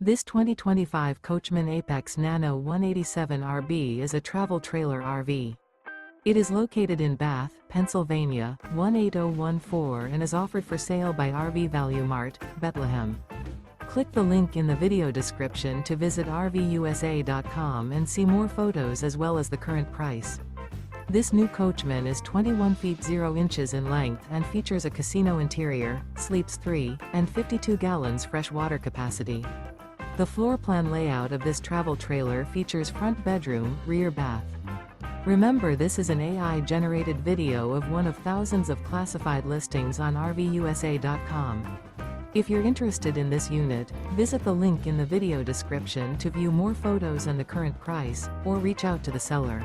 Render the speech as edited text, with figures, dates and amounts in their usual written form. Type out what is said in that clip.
This 2025 Coachmen Apex Nano 187 RB is a travel trailer RV. It is located in Bath, Pennsylvania, 18014 and is offered for sale by RV Value Mart, Behtlehem. Click the link in the video description to visit RVUSA.com and see more photos as well as the current price. This new Coachmen is 21 feet 0 inches in length and features a casino interior, sleeps 3, and 52 gallons fresh water capacity. The floor plan layout of this travel trailer features front bedroom, rear bath. Remember, this is an AI-generated video of one of thousands of classified listings on RVUSA.com. If you're interested in this unit, visit the link in the video description to view more photos and the current price, or reach out to the seller.